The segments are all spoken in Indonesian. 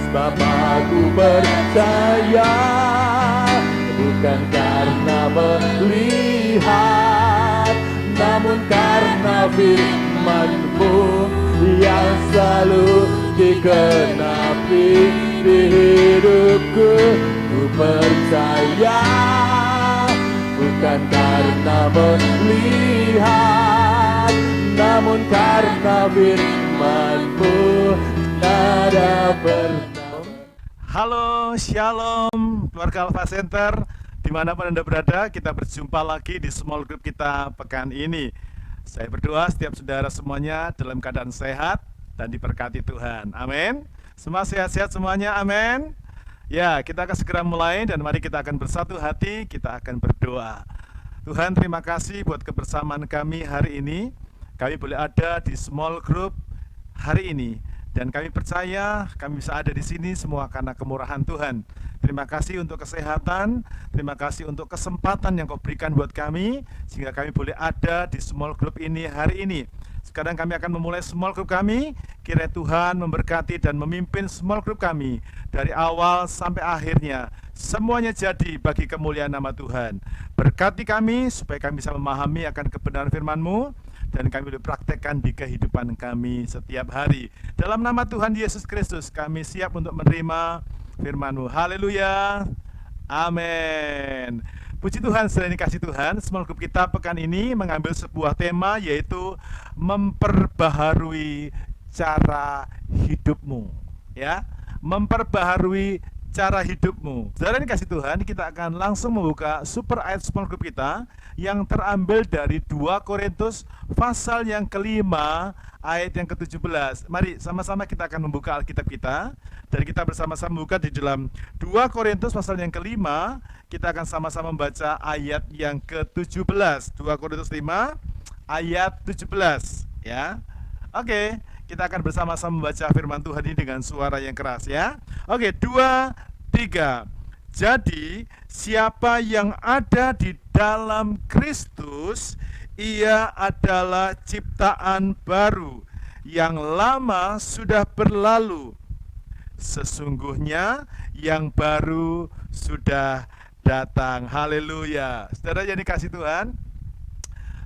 sebab aku percaya, bukan karena melihat, namun karena firman-Mu yang selalu dikenapi di hidupku. Ku percaya, bukan karena melihat, namun karena firman-Mu ada pernah. Halo, shalom, keluarga Alpha Center. Dimanapun Anda berada, kita berjumpa lagi di small group kita pekan ini. Saya berdoa setiap saudara semuanya dalam keadaan sehat dan diberkati Tuhan. Amin. Semua sehat-sehat semuanya, amin. Ya, kita akan segera mulai dan mari kita akan bersatu hati, kita akan berdoa. Tuhan, terima kasih buat kebersamaan kami hari ini. Kami boleh ada di small group hari ini. Dan kami percaya kami bisa ada di sini semua karena kemurahan Tuhan. Terima kasih untuk kesehatan, terima kasih untuk kesempatan yang Kau berikan buat kami, sehingga kami boleh ada di small group ini hari ini. Sekarang kami akan memulai small group kami. Kiranya Tuhan memberkati dan memimpin small group kami dari awal sampai akhirnya. Semuanya jadi bagi kemuliaan nama Tuhan. Berkati kami supaya kami bisa memahami akan kebenaran firman-Mu dan kami boleh praktekkan di kehidupan kami setiap hari. Dalam nama Tuhan Yesus Kristus kami siap untuk menerima firman-Mu. Haleluya. Amin. Puji Tuhan, selain dikasih Tuhan, small group kita pekan ini mengambil sebuah tema, yaitu memperbaharui cara hidupmu. Ya, memperbaharui cara hidupmu. Saudara dikasih Tuhan, kita akan langsung membuka super ayat small group kita yang terambil dari 2 Korintus pasal yang kelima ayat yang ke-17. Mari sama-sama kita akan membuka Alkitab kita dan kita bersama-sama membuka di dalam 2 Korintus pasal yang kelima. Kita akan sama-sama membaca ayat yang ke-17. 2 Korintus 5 ayat 17 ya. Oke, kita akan bersama-sama membaca firman Tuhan ini dengan suara yang keras ya. Oke, 2, 3. Jadi, siapa yang ada di dalam Kristus, ia adalah ciptaan baru. Yang lama sudah berlalu. Sesungguhnya yang baru sudah datang. Haleluya. Saudara yang dikasih Tuhan,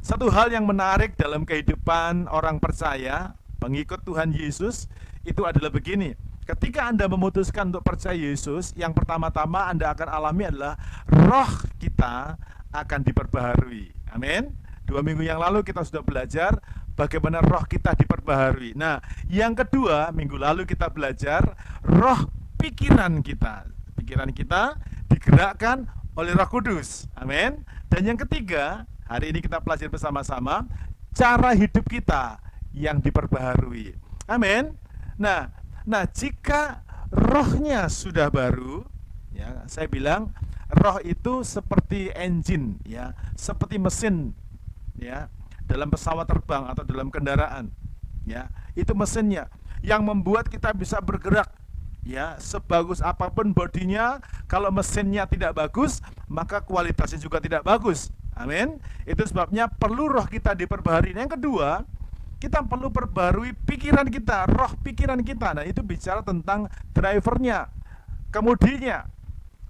satu hal yang menarik dalam kehidupan orang percaya, pengikut Tuhan Yesus, itu adalah begini. Ketika Anda memutuskan untuk percaya Yesus, yang pertama-tama Anda akan alami adalah roh kita akan diperbaharui. Amin. 2 minggu yang lalu kita sudah belajar bagaimana roh kita diperbaharui. Nah, yang kedua, minggu lalu kita belajar roh pikiran kita. Pikiran kita digerakkan oleh Roh Kudus. Amin. Dan yang ketiga, hari ini kita pelajari bersama-sama cara hidup kita yang diperbaharui. Amin. Nah, jika rohnya sudah baru, ya, saya bilang roh itu seperti engine, ya, seperti mesin, ya, dalam pesawat terbang atau dalam kendaraan, ya, itu mesinnya yang membuat kita bisa bergerak. Ya, sebagus apapun bodinya, kalau mesinnya tidak bagus, maka kualitasnya juga tidak bagus. Amin. Itu sebabnya perlu roh kita diperbaharui. Yang kedua, kita perlu perbarui pikiran kita, roh pikiran kita. Nah, itu bicara tentang drivernya, kemudinya.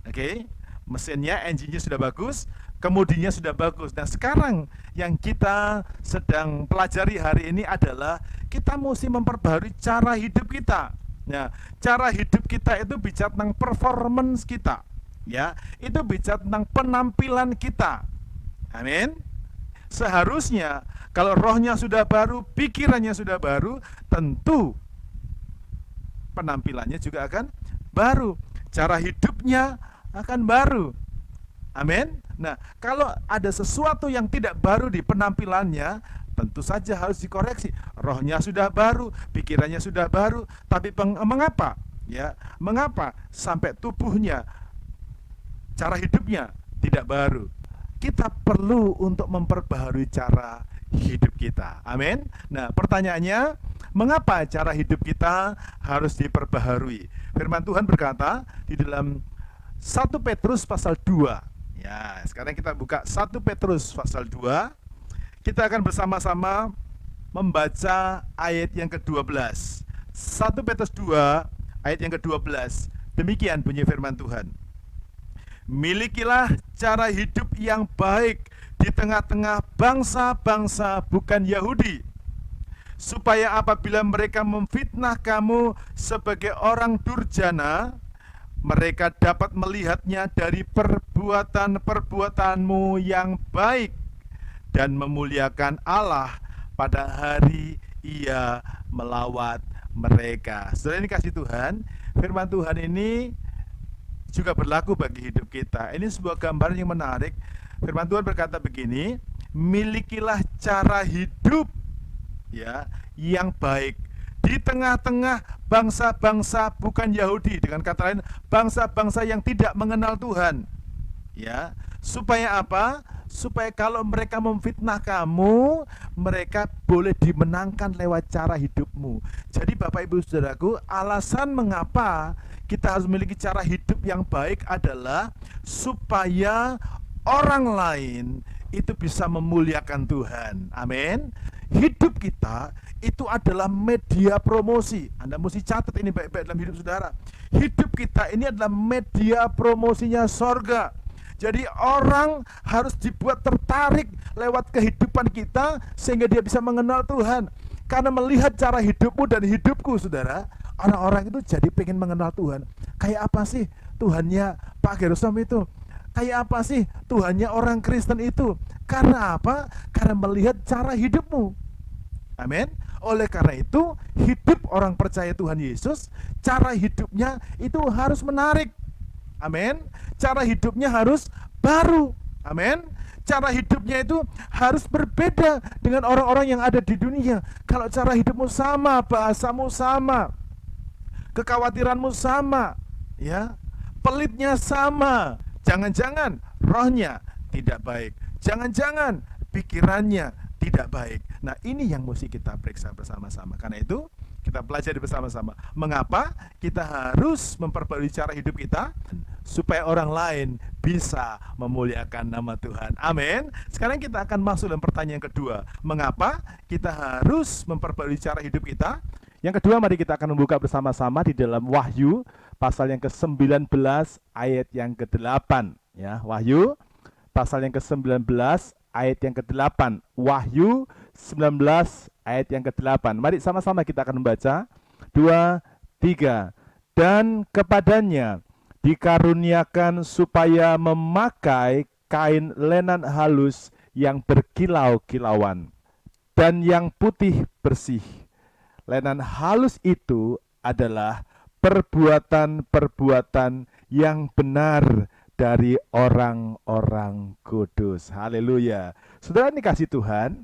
Oke, mesinnya, engine-nya sudah bagus, kemudinya sudah bagus. Nah, sekarang yang kita sedang pelajari hari ini adalah kita mesti memperbarui cara hidup kita. Nah, cara hidup kita itu bicara tentang performance kita, ya. Itu bicara tentang penampilan kita. Amin. Seharusnya kalau rohnya sudah baru, pikirannya sudah baru, tentu penampilannya juga akan baru. Cara hidupnya akan baru. Amin. Nah, kalau ada sesuatu yang tidak baru di penampilannya, tentu saja harus dikoreksi. Rohnya sudah baru, pikirannya sudah baru, tapi mengapa? Ya, mengapa sampai tubuhnya, cara hidupnya tidak baru? Kita perlu untuk memperbaharui cara hidup kita. Amin. Nah, pertanyaannya, mengapa cara hidup kita harus diperbaharui? Firman Tuhan berkata di dalam 1 Petrus pasal 2. Ya, sekarang kita buka 1 Petrus pasal 2. Kita akan bersama-sama membaca ayat yang ke-12. 1 Petrus 2 ayat yang ke-12. Demikian bunyi firman Tuhan. Milikilah cara hidup yang baik di tengah-tengah bangsa-bangsa bukan Yahudi, supaya apabila mereka memfitnah kamu sebagai orang durjana, mereka dapat melihatnya dari perbuatan-perbuatanmu yang baik dan memuliakan Allah pada hari Ia melawat mereka. Saudara ini kasih Tuhan, firman Tuhan ini juga berlaku bagi hidup kita. Ini sebuah gambaran yang menarik. Firman Tuhan berkata begini, milikilah cara hidup ya yang baik di tengah-tengah bangsa-bangsa bukan Yahudi, dengan kata lain bangsa-bangsa yang tidak mengenal Tuhan. Ya, supaya apa? Supaya kalau mereka memfitnah kamu, mereka boleh dimenangkan lewat cara hidupmu. Jadi Bapak Ibu Saudaraku, alasan mengapa kita harus memiliki cara hidup yang baik adalah supaya orang lain itu bisa memuliakan Tuhan. Amin. Hidup kita itu adalah media promosi. Anda mesti catat ini baik-baik dalam hidup saudara. Hidup kita ini adalah media promosinya sorga. Jadi orang harus dibuat tertarik lewat kehidupan kita sehingga dia bisa mengenal Tuhan. Karena melihat cara hidupmu dan hidupku saudara, orang-orang itu jadi pengen mengenal Tuhan. Kayak apa sih Tuhannya Pak Gerosom itu? Kayak apa sih Tuhannya orang Kristen itu? Karena apa? Karena melihat cara hidupmu. Amin. Oleh karena itu, hidup orang percaya Tuhan Yesus, cara hidupnya itu harus menarik. Amin. Cara hidupnya harus baru. Amin. Cara hidupnya itu harus berbeda dengan orang-orang yang ada di dunia. Kalau cara hidupmu sama, bahasamu sama, kekhawatiranmu sama, ya, pelitnya sama, jangan-jangan rohnya tidak baik, jangan-jangan pikirannya tidak baik. Nah, ini yang mesti kita periksa bersama-sama. Karena itu kita pelajari bersama-sama mengapa kita harus memperbarui cara hidup kita supaya orang lain bisa memuliakan nama Tuhan. Amin. Sekarang kita akan masuk dalam pertanyaan kedua. Mengapa kita harus memperbarui cara hidup kita? Yang kedua, mari kita akan membuka bersama-sama di dalam Wahyu pasal yang ke-19 ayat yang ke-8 ya. Wahyu pasal yang ke-19 ayat yang ke-8. Wahyu 19 ayat yang ke-8. Mari sama-sama kita akan membaca. 2, 3. Dan kepadanya dikaruniakan supaya memakai kain lenan halus yang berkilau-kilauan dan yang putih bersih. Lenan halus itu adalah perbuatan-perbuatan yang benar dari orang-orang kudus. Haleluya. Saudara ini kasih Tuhan,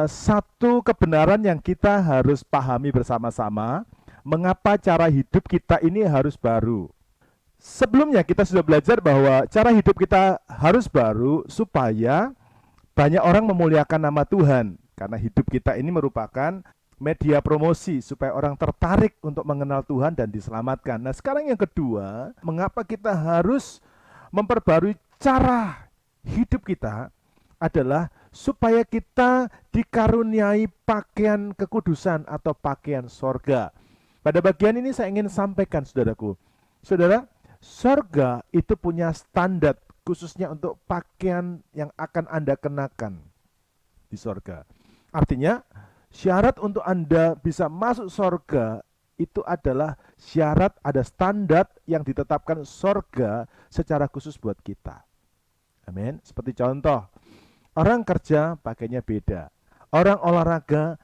satu kebenaran yang kita harus pahami bersama-sama, mengapa cara hidup kita ini harus baru. Sebelumnya kita sudah belajar bahwa cara hidup kita harus baru supaya banyak orang memuliakan nama Tuhan. Karena hidup kita ini merupakan media promosi supaya orang tertarik untuk mengenal Tuhan dan diselamatkan. Nah, sekarang yang kedua, mengapa kita harus memperbarui cara hidup kita adalah supaya kita dikaruniai pakaian kekudusan atau pakaian sorga. Pada bagian ini saya ingin sampaikan saudaraku. Saudara, sorga itu punya standar khususnya untuk pakaian yang akan Anda kenakan di sorga. Artinya, syarat untuk Anda bisa masuk sorga itu adalah syarat ada standar yang ditetapkan sorga secara khusus buat kita. Amin. Seperti contoh, orang kerja pakainya beda, orang olahraga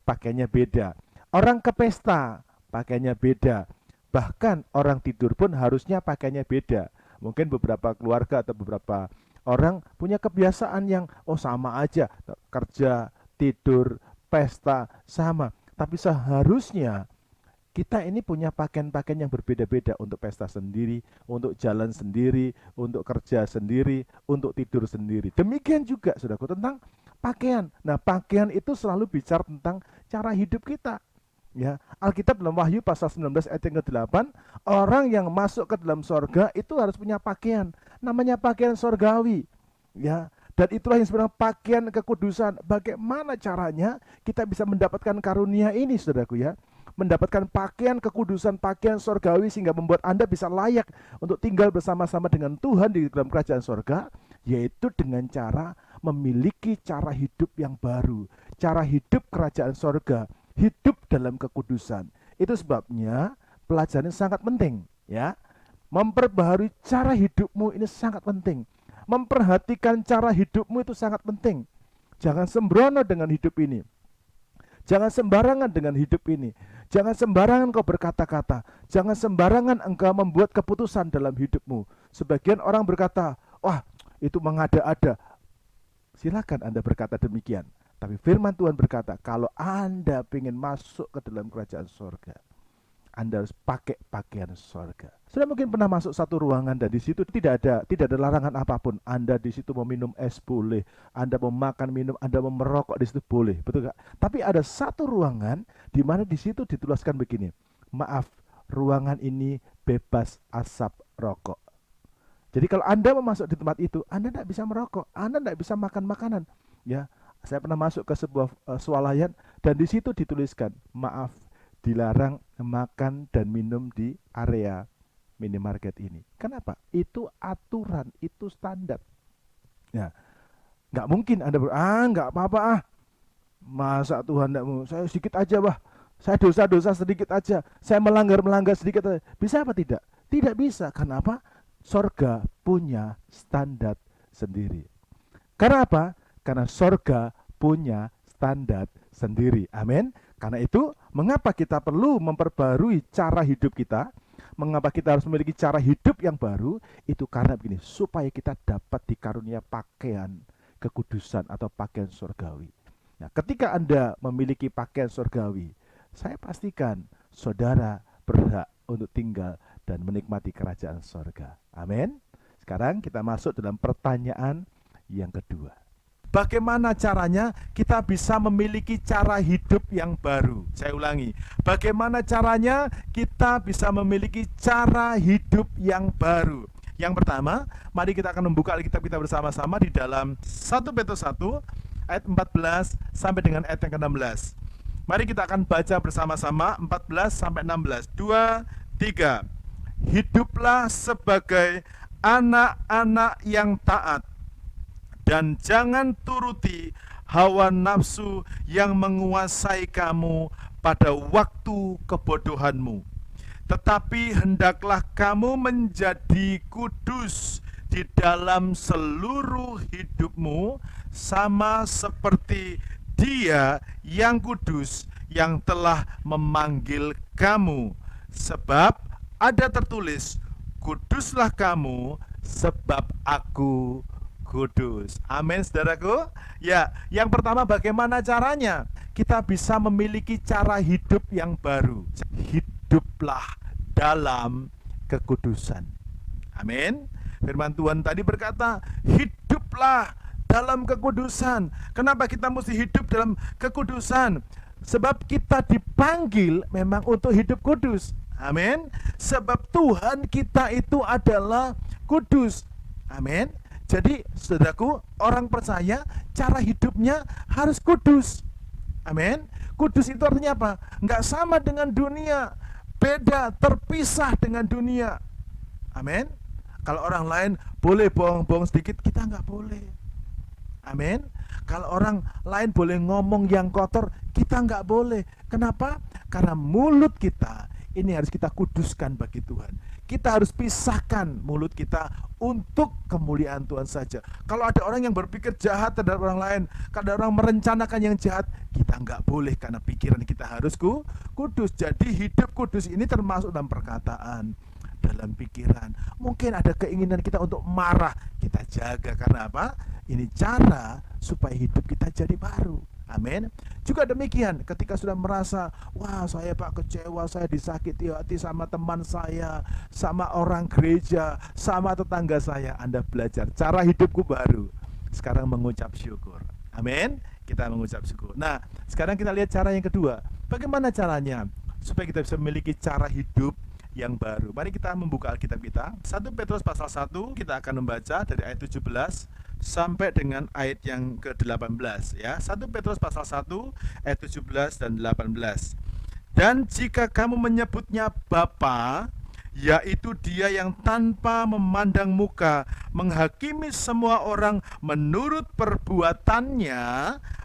pakainya beda, orang ke pesta pakainya beda, bahkan orang tidur pun harusnya pakainya beda. Mungkin beberapa keluarga atau beberapa orang punya kebiasaan yang sama aja, kerja, tidur, pesta sama. Tapi seharusnya kita ini punya pakaian-pakaian yang berbeda-beda untuk pesta sendiri, untuk jalan sendiri, untuk kerja sendiri, untuk tidur sendiri. Demikian juga saudaraku tentang pakaian. Nah, pakaian itu selalu bicara tentang cara hidup kita. Ya, Alkitab dalam Wahyu pasal 19 ayat yang ke-8, orang yang masuk ke dalam sorga itu harus punya pakaian, namanya pakaian sorgawi. Ya, dan itulah yang sebenarnya pakaian kekudusan. Bagaimana caranya kita bisa mendapatkan karunia ini, saudaraku ya? mendapatkan pakaian kekudusan, pakaian sorgawi, sehingga membuat Anda bisa layak untuk tinggal bersama-sama dengan Tuhan di dalam kerajaan sorga, yaitu dengan cara memiliki cara hidup yang baru, cara hidup kerajaan sorga, hidup dalam kekudusan. Itu sebabnya pelajaran ini sangat penting, ya. Memperbaharui cara hidupmu ini sangat penting. Memperhatikan cara hidupmu itu sangat penting. Jangan sembrono dengan hidup ini. Jangan sembarangan dengan hidup ini. Jangan sembarangan kau berkata-kata. Jangan sembarangan engkau membuat keputusan dalam hidupmu. Sebagian orang berkata, wah itu mengada-ada. Silakan Anda berkata demikian. Tapi firman Tuhan berkata, kalau Anda ingin masuk ke dalam kerajaan sorga, Anda harus pakai pakaian sorga. Sudah mungkin pernah masuk satu ruangan dan di situ tidak ada larangan apapun. Anda di situ mau minum es boleh, Anda mau makan minum, Anda mau merokok di situ boleh, betul gak? Tapi ada satu ruangan di mana di situ dituliskan begini, maaf, ruangan ini bebas asap rokok. Jadi kalau Anda mau masuk di tempat itu, Anda tidak bisa merokok, Anda tidak bisa makan makanan. Ya, saya pernah masuk ke sebuah swalayan dan di situ dituliskan, maaf, dilarang makan dan minum di area minimarket ini. Kenapa? Itu aturan, itu standar. Ya, nggak mungkin Anda nggak apa-apa masa Tuhan tidak mau, saya sedikit aja saya dosa-dosa sedikit aja, saya melanggar sedikit aja. Bisa apa tidak? Tidak bisa. Kenapa? Sorga punya standar sendiri. Karena apa? Karena sorga punya standar sendiri. Amin. Karena itu, mengapa kita perlu memperbarui cara hidup kita? Mengapa kita harus memiliki cara hidup yang baru? Itu karena begini, supaya kita dapat dikarunia pakaian kekudusan atau pakaian surgawi. Nah, ketika Anda memiliki pakaian surgawi, saya pastikan saudara berhak untuk tinggal dan menikmati kerajaan surga. Amin. Sekarang kita masuk dalam pertanyaan yang kedua. Bagaimana caranya kita bisa memiliki cara hidup yang baru? Saya ulangi, bagaimana caranya kita bisa memiliki cara hidup yang baru? Yang pertama, mari kita akan membuka Alkitab kita bersama-sama di dalam 1 Petrus 1 ayat 14 sampai dengan ayat yang ke-16. Mari kita akan baca bersama-sama 14 sampai 16. 2, 3. Hiduplah sebagai anak-anak yang taat, dan jangan turuti hawa nafsu yang menguasai kamu pada waktu kebodohanmu. Tetapi hendaklah kamu menjadi kudus di dalam seluruh hidupmu, sama seperti Dia yang kudus yang telah memanggil kamu. Sebab ada tertulis, kuduslah kamu sebab Aku kudus. Amin, saudaraku. Ya, yang pertama, bagaimana caranya kita bisa memiliki cara hidup yang baru? Hiduplah dalam kekudusan. Amin. Firman Tuhan tadi berkata, hiduplah dalam kekudusan. Kenapa kita mesti hidup dalam kekudusan? Sebab kita dipanggil memang untuk hidup kudus. Amin. Sebab Tuhan kita itu adalah kudus. Amin. Jadi, saudaraku, orang percaya cara hidupnya harus kudus. Amin. Kudus itu artinya apa? Enggak sama dengan dunia, beda, terpisah dengan dunia. Amin. Kalau orang lain boleh bohong-bohong sedikit, kita enggak boleh. Amin. Kalau orang lain boleh ngomong yang kotor, kita enggak boleh. Kenapa? Karena mulut kita ini harus kita kuduskan bagi Tuhan. Kita harus pisahkan mulut kita untuk kemuliaan Tuhan saja. Kalau ada orang yang berpikir jahat terhadap orang lain, kalau ada orang merencanakan yang jahat, kita nggak boleh, karena pikiran kita harus kudus. Jadi hidup kudus ini termasuk dalam perkataan, dalam pikiran. Mungkin ada keinginan kita untuk marah, kita jaga. Karena apa? Ini cara supaya hidup kita jadi baru. Amin. Juga demikian, ketika sudah merasa, wah saya Pak kecewa, saya disakiti hati sama teman saya, sama orang gereja, sama tetangga saya, Anda belajar cara hidupku baru. Sekarang mengucap syukur. Amin. Kita mengucap syukur. Nah, sekarang kita lihat cara yang kedua. Bagaimana caranya supaya kita bisa memiliki cara hidup yang baru? Mari kita membuka Alkitab kita. 1 Petrus pasal 1, kita akan membaca dari ayat 17 sampai dengan ayat yang ke-18 ya. 1 Petrus pasal 1 ayat 17 dan 18. Dan jika kamu menyebutnya Bapa, yaitu Dia yang tanpa memandang muka menghakimi semua orang menurut perbuatannya,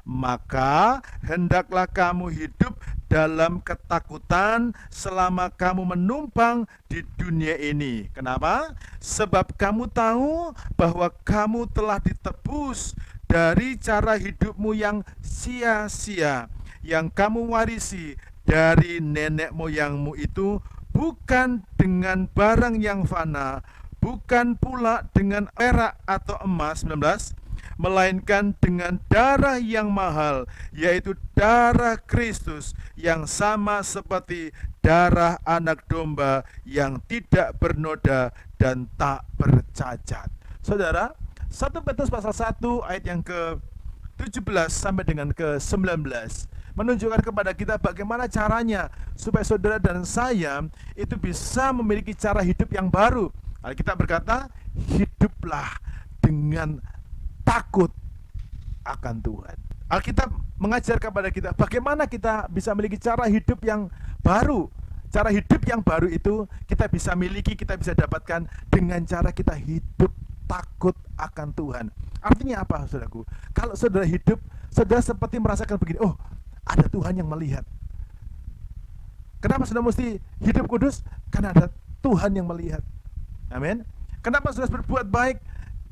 maka hendaklah kamu hidup dalam ketakutan selama kamu menumpang di dunia ini. Kenapa? Sebab kamu tahu bahwa kamu telah ditebus dari cara hidupmu yang sia-sia, yang kamu warisi dari nenek moyangmu itu, bukan dengan barang yang fana, bukan pula dengan perak atau emas, 19, melainkan dengan darah yang mahal, yaitu darah Kristus, yang sama seperti darah anak domba yang tidak bernoda dan tak bercacat. Saudara, 1 Petrus pasal 1 ayat yang ke-17 sampai dengan ke-19 menunjukkan kepada kita bagaimana caranya supaya saudara dan saya itu bisa memiliki cara hidup yang baru. Alkitab berkata, hiduplah dengan takut akan Tuhan. Alkitab mengajar kepada kita bagaimana kita bisa memiliki cara hidup yang baru. Cara hidup yang baru itu kita bisa miliki, kita bisa dapatkan dengan cara kita hidup takut akan Tuhan. Artinya apa, saudaraku? Kalau saudara hidup, saudara seperti merasakan begini, oh, ada Tuhan yang melihat. Kenapa saudara mesti hidup kudus? Karena ada Tuhan yang melihat. Amin. Kenapa saudara berbuat baik?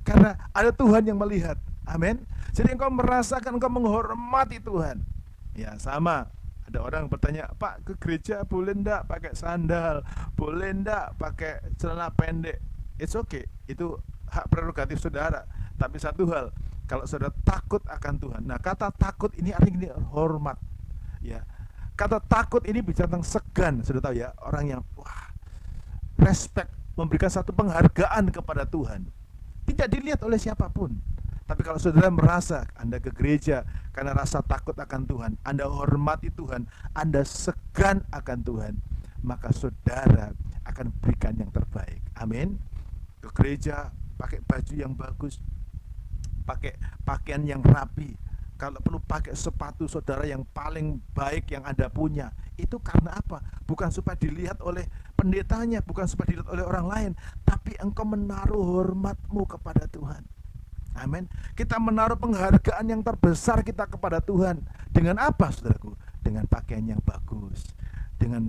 Karena ada Tuhan yang melihat. Amin. Jadi engkau merasakan, engkau menghormati Tuhan. Ya, sama. Ada orang bertanya, Pak, ke gereja boleh enggak pakai sandal? Boleh enggak pakai celana pendek? It's okay. Itu hak prerogatif saudara. Tapi satu hal, kalau saudara takut akan Tuhan. Nah, kata takut ini artinya ini hormat. Ya. Kata takut ini bicara tentang segan, sudah tahu ya, orang yang respect, memberikan satu penghargaan kepada Tuhan. Tidak dilihat oleh siapapun. Tapi kalau saudara merasa Anda ke gereja karena rasa takut akan Tuhan, Anda hormati Tuhan, Anda segan akan Tuhan, maka saudara akan berikan yang terbaik. Amin. Ke gereja pakai baju yang bagus, pakai pakaian yang rapi, kalau perlu pakai sepatu saudara yang paling baik yang Anda punya. Itu karena apa? Bukan supaya dilihat oleh pendetanya, bukan supaya dilihat oleh orang lain, tapi engkau menaruh hormatmu kepada Tuhan. Amin. Kita menaruh penghargaan yang terbesar kita kepada Tuhan. Dengan apa, saudaraku? Dengan pakaian yang bagus, dengan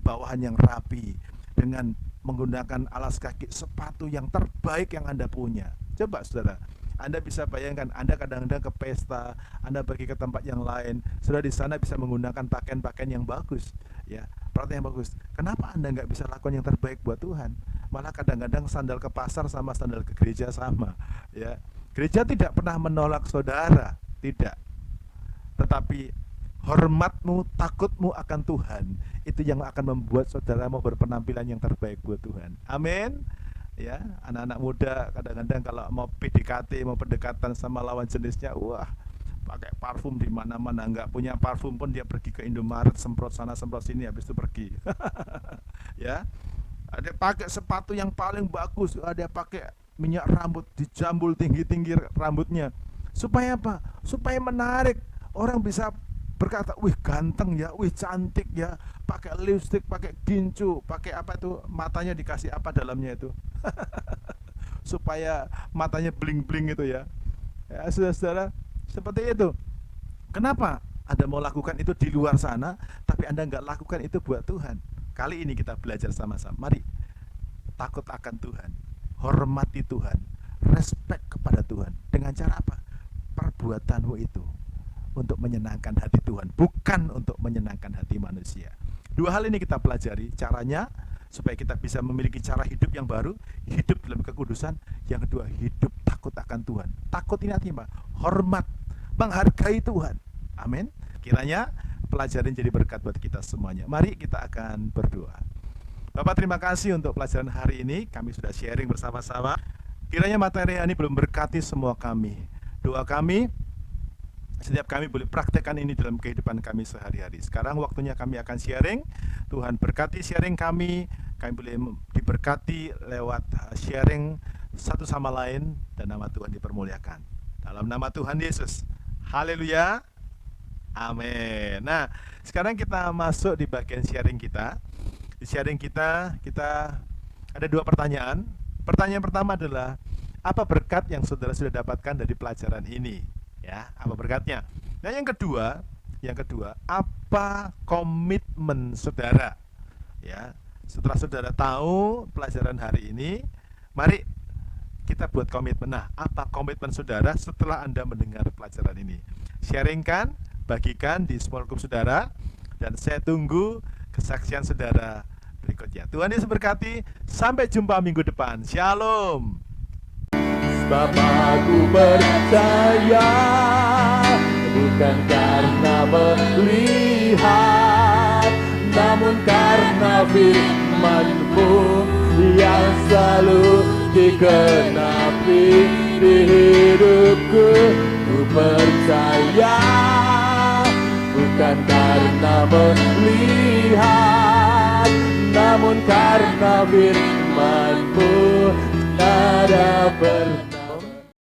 bawahan yang rapi, dengan menggunakan alas kaki, sepatu yang terbaik yang Anda punya. Coba saudara, Anda bisa bayangkan, Anda kadang-kadang ke pesta, Anda pergi ke tempat yang lain, saudara di sana bisa menggunakan pakaian-pakaian yang bagus, ya, peralatan yang bagus. Kenapa Anda nggak bisa lakukan yang terbaik buat Tuhan? Malah kadang-kadang sandal ke pasar sama sandal ke gereja sama, ya. Gereja tidak pernah menolak saudara, tidak. Tetapi hormatmu, takutmu akan Tuhan, itu yang akan membuat saudara mau berpenampilan yang terbaik buat Tuhan. Amin. Ya, anak-anak muda kadang-kadang kalau mau PDKT, mau pendekatan sama lawan jenisnya, wah, pakai parfum di mana-mana, nggak punya parfum pun dia pergi ke Indomaret, semprot sana semprot sini, habis itu pergi. Ya, ada pakai sepatu yang paling bagus, ada pakai minyak rambut, dijambul tinggi-tinggi rambutnya. Supaya apa? Supaya menarik, orang bisa berkata, wih ganteng ya, wih cantik ya, pakai lipstick, pakai gincu, pakai apa itu, matanya dikasih apa dalamnya itu, supaya matanya bling-bling itu ya. Ya, saudara-saudara, seperti itu. Kenapa Anda mau lakukan itu di luar sana, tapi Anda nggak lakukan itu buat Tuhan? Kali ini kita belajar sama-sama. Mari takut akan Tuhan, hormati Tuhan, respect kepada Tuhan. Dengan cara apa? Perbuatanmu itu untuk menyenangkan hati Tuhan, bukan untuk menyenangkan hati manusia. Dua hal ini kita pelajari caranya supaya kita bisa memiliki cara hidup yang baru, hidup dalam kekudusan. Yang kedua, hidup takut akan Tuhan. Takut ini artinya apa? Hormat, menghargai Tuhan. Amin. Kiranya pelajaran jadi berkat buat kita semuanya. Mari kita akan berdoa. Bapak, terima kasih untuk pelajaran hari ini. Kami sudah sharing bersama-sama. Kiranya materi ini belum berkati semua kami. Doa kami, setiap kami boleh praktekkan ini dalam kehidupan kami sehari-hari. Sekarang waktunya kami akan sharing. Tuhan berkati sharing kami boleh diberkati lewat sharing satu sama lain, dan nama Tuhan dipermuliakan. Dalam nama Tuhan Yesus. Haleluya. Amin. Nah, sekarang kita masuk di bagian sharing kita. Di sharing kita ada 2 pertanyaan. Pertanyaan pertama adalah, apa berkat yang saudara sudah dapatkan dari pelajaran ini? Ya, apa berkatnya? Nah, yang kedua, apa komitmen saudara? Ya, setelah saudara tahu pelajaran hari ini, mari kita buat komitmen. Nah, apa komitmen saudara setelah Anda mendengar pelajaran ini? Sharingkan, bagikan di small group saudara, dan saya tunggu kesaksian saudara berikutnya. Tuhan Yesus berkati. Sampai jumpa minggu depan. Shalom. Sebab aku percaya, bukan karena melihat, namun karena firman-Mu yang selalu digenapi di hidupku. Ku percaya, bukan karena melihat, namun karena firman-Mu tiada